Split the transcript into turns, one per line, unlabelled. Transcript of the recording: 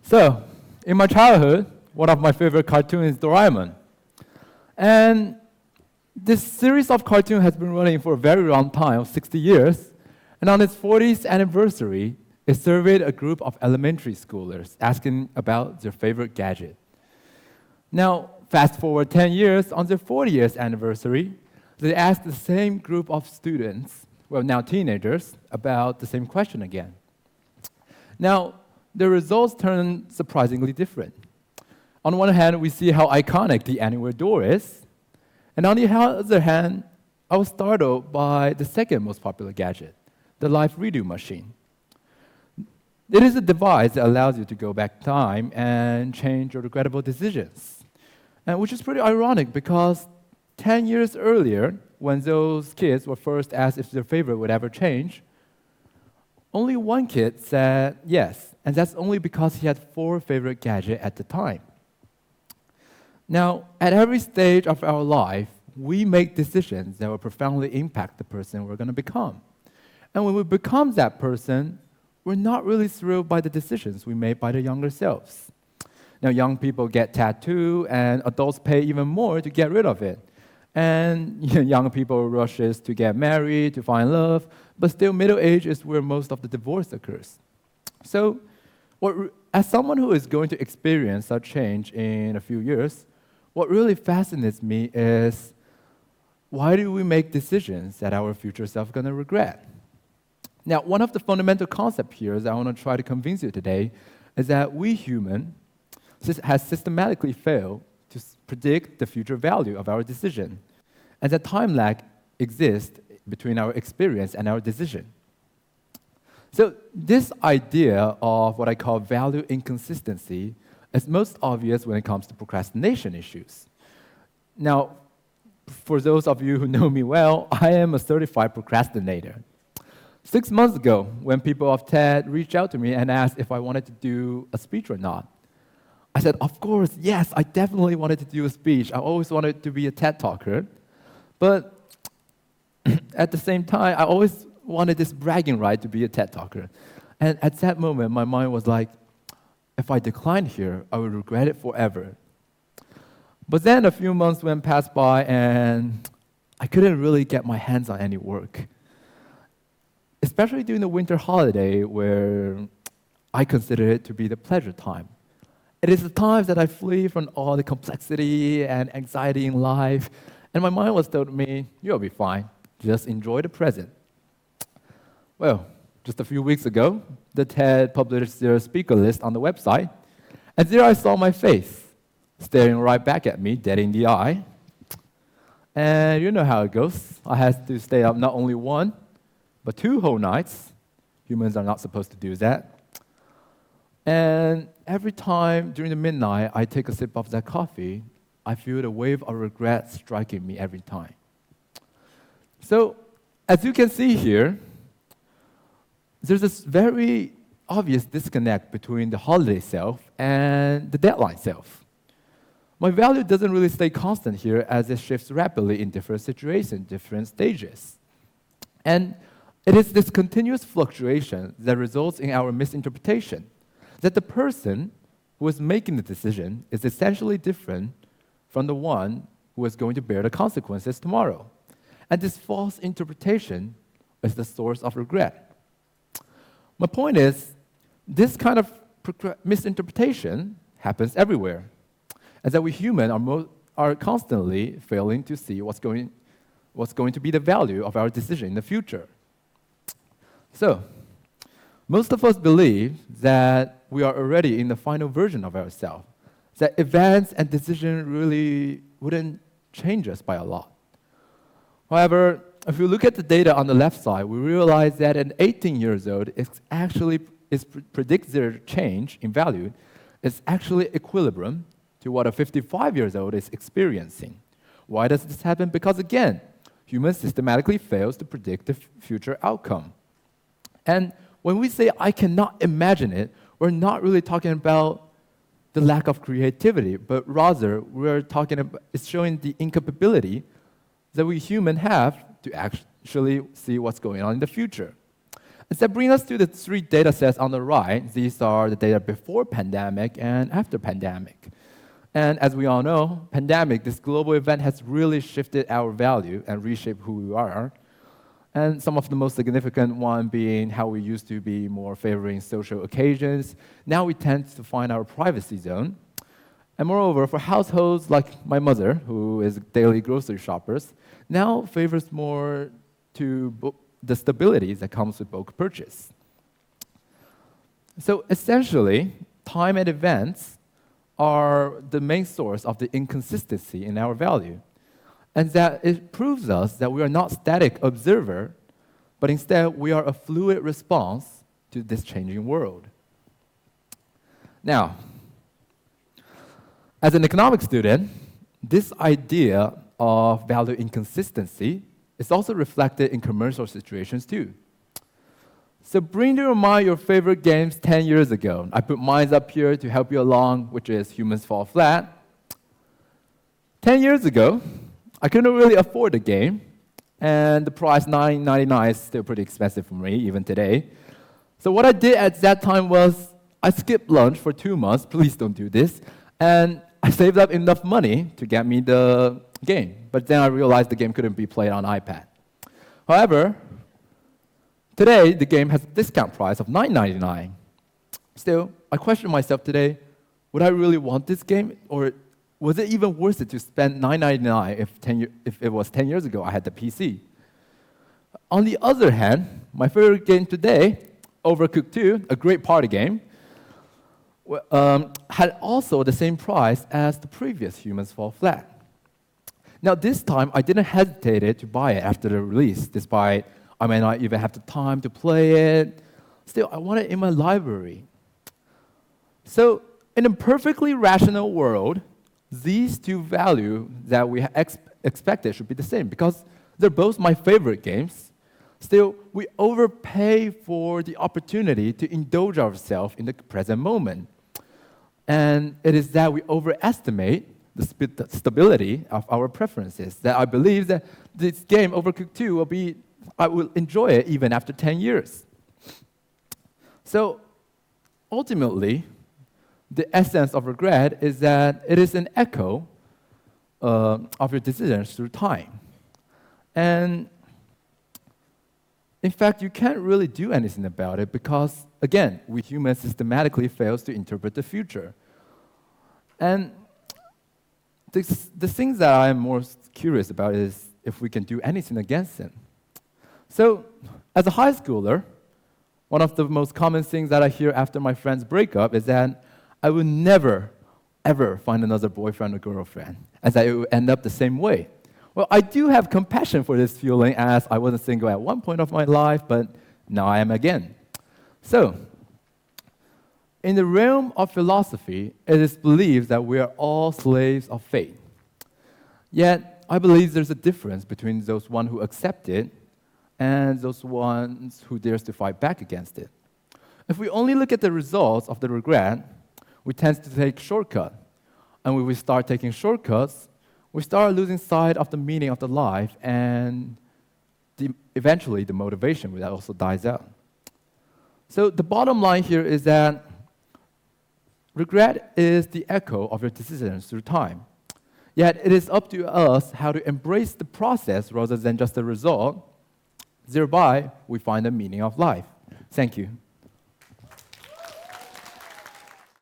So, in my childhood, one of my favorite cartoons is Doraemon. And this series of cartoons has been running for a very long time, 60 years. And on its 40th anniversary, it surveyed a group of elementary schoolers asking about their favorite gadget. Now, fast forward 10 years, on their 40th anniversary, they asked the same group of students, well, now teenagers, about the same question again. Now, the results turn surprisingly different. On one hand, we see how iconic the Anywhere door is, and on the other hand, I was startled by the second most popular gadget, the life redo machine. It is a device that allows you to go back in time and change your regrettable decisions, and which is pretty ironic because 10 years earlier, when those kids were first asked if their favorite would ever change, only one kid said yes, and that's only because he had 4 favorite gadgets at the time. Now, at every stage of our life, we make decisions that will profoundly impact the person we're going to become. And when we become that person, we're not really thrilled by the decisions we made by the younger selves. Now, young people get tattooed, and adults pay even more to get rid of it. And young people rushes to get married, to find love, but still middle age is where most of the divorce occurs. So, as someone who is going to experience such change in a few years, what really fascinates me is why do we make decisions that our future self is going to regret? Now, one of the fundamental concepts here that I want to try to convince you today is that we humans has systematically failed to predict the future value of our decision, and that time lag exists between our experience and our decision. So this idea of what I call value inconsistency is most obvious when it comes to procrastination issues. Now, for those of you who know me well, I am a certified procrastinator. 6 months ago, when people of TED reached out to me and asked if I wanted to do a speech or not, I said, of course, yes, I definitely wanted to do a speech. I always wanted to be a TED talker. But at the same time, I always wanted this bragging right to be a TED talker. And at that moment, my mind was like, if I decline here, I will regret it forever. But then a few months went past by, and I couldn't really get my hands on any work, especially during the winter holiday, where I consider it to be the pleasure time. It is the times that I flee from all the complexity and anxiety in life, and my mind was told me, you'll be fine, just enjoy the present. Well, just a few weeks ago, the TED published their speaker list on the website, and there I saw my face, staring right back at me, dead in the eye. And you know how it goes. I had to stay up not only 1, but 2 whole nights. Humans are not supposed to do that. And every time during the midnight I take a sip of that coffee, I feel the wave of regret striking me every time. So, as you can see here, there's this very obvious disconnect between the holiday self and the deadline self. My value doesn't really stay constant here as it shifts rapidly in different situations, different stages. And it is this continuous fluctuation that results in our misinterpretation, that the person who is making the decision is essentially different from the one who is going to bear the consequences tomorrow. And this false interpretation is the source of regret. My point is, this kind of misinterpretation happens everywhere, and that we humans are constantly failing to see what's going to be the value of our decision in the future. So, most of us believe that we are already in the final version of ourselves, that events and decisions really wouldn't change us by a lot. However, if you look at the data on the left side, we realize that an 18 years old predicts their change in value is actually equilibrium to what a 55 years old is experiencing. Why does this happen? Because again, humans systematically fails to predict the future outcome. And when we say I cannot imagine it, we're not really talking about the lack of creativity, but rather we're talking about it's showing the incapability that we humans have to actually see what's going on in the future. And that brings us to the three data sets on the right. These are the data before pandemic and after pandemic. And as we all know, pandemic, this global event has really shifted our value and reshaped who we are. And some of the most significant one being how we used to be more favoring social occasions. Now we tend to find our privacy zone. And moreover, for households like my mother, who is daily grocery shoppers, now favors more to the stability that comes with bulk purchase. So essentially, time and events are the main source of the inconsistency in our value. And that it proves us that we are not static observer, but instead we are a fluid response to this changing world. Now, as an economics student, this idea of value inconsistency is also reflected in commercial situations too. So bring to your mind your favorite games 10 years ago. I put mine up here to help you along, which is Humans Fall Flat. 10 years ago, I couldn't really afford the game, and the price $9.99 is still pretty expensive for me, even today. So what I did at that time was I skipped lunch for 2 months. Please don't do this. And I saved up enough money to get me the game. But then I realized the game couldn't be played on iPad. However, today the game has a discount price of $9.99. Still, I question myself today, would I really want this game? Or was it even worth it to spend $9.99 if it was 10 years ago I had the PC? On the other hand, my favorite game today, Overcooked 2, a great party game, had also the same price as the previous Humans Fall Flat. Now this time, I didn't hesitate to buy it after the release, despite I may not even have the time to play it. Still, I want it in my library. So in a perfectly rational world, these two values that we expected should be the same because they're both my favorite games. Still, we overpay for the opportunity to indulge ourselves in the present moment. And it is that we overestimate the stability of our preferences, that I believe that this game, Overcooked 2, I will enjoy it even after 10 years. So ultimately, the essence of regret is that it is an echo of your decisions through time. And in fact, you can't really do anything about it because, again, we humans systematically fail to interpret the future. And the things that I'm most curious about is if we can do anything against it. So, as a high schooler, one of the most common things that I hear after my friends break up is that I will never, ever find another boyfriend or girlfriend, as I will end up the same way. Well, I do have compassion for this feeling as I wasn't single at one point of my life, but now I am again. So, in the realm of philosophy, it is believed that we are all slaves of fate. Yet, I believe there's a difference between those one who accept it and those ones who dares to fight back against it. If we only look at the results of the regret, we tend to take shortcuts. And when we start taking shortcuts, we start losing sight of the meaning of the life, and eventually the motivation will also dies out. So the bottom line here is that regret is the echo of your decisions through time. Yet it is up to us how to embrace the process rather than just the result. Thereby, we find the meaning of life. Thank you.